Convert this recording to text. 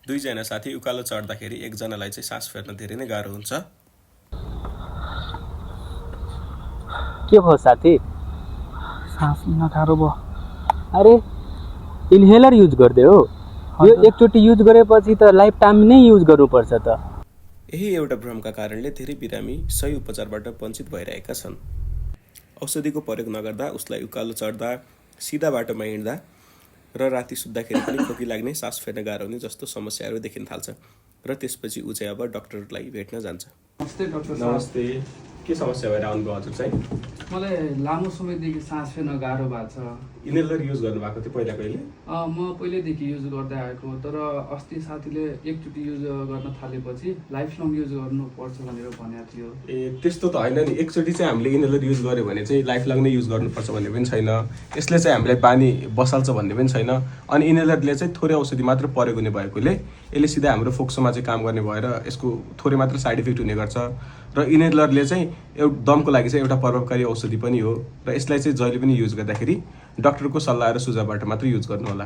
दुईजना साथी उकालो चढ्दाखेरि एकजनालाई चाहिँ सास फेर्न धेरै नै गाह्रो हुन्छ। के भयो साथी? सास लिन गाह्रो भयो। अरे इन्हेलर युज गर्दै हो? यो एकचोटि युज गरेपछि त लाइफ टाइम नै युज गर्नुपर्छ त। यही एउटा भ्रमका कारणले धेरै बिरामी सही उपचारबाट वञ्चित भइरहेका छन्। औषधिको प्रयोग नगर्दा उसलाई उकालो चढ्दा, सिधा बाटोमा हिँड्दा र राति सुत्दाखेरि पनि खोकी लाग्ने, सास फेर्न गाह्रो हुने जस्तो समस्याहरू देखिन थाल्छ र त्यसपछि ऊ चाहिँ अब डाक्टरलाई भेट्न जान्छ। नमस्ते डाक्टर साहब। नमस्ते। के समस्या भएर आउनुभयो हजुर चाहिँ? मलाई लामो समयदेखि सास फेर्न गाह्रो भएको छ। इनहेलर युज गर्नुभएको थियो पहिला कहिले? म पहिल्यैदेखि युज गर्दै आएको, तर अस्ति साथीले एकचोटि युज गर्न थालेपछि लाइफ लङ युज गर्नुपर्छ भनेर भनेको थियो। ए त्यस्तो त होइन नि, एकचोटि चाहिँ हामीले इनहेलर युज गर्यो भने चाहिँ लाइफ लङ नै युज गर्नुपर्छ भन्ने पनि छैन। यसले चाहिँ हामीलाई बानी बसाल्छ भन्ने पनि छैन। अनि इनहेलरले चाहिँ थोरै औषधि मात्र प्रयोग हुने भएकोले यसले सिधा हाम्रो फोक्सोमा चाहिँ काम गर्ने भएर यसको थोरै मात्र साइड इफेक्ट हुने गर्छ। र इनहेलरले चाहिँ दमको लागि चाहिँ एउटा प्रभावकारी औषधि पनि हो र यसलाई चाहिँ जहिले पनि युज गर्दाखेरि डाक्टरको सल्लाह र सुझावबाट मात्र युज गर्नु होला।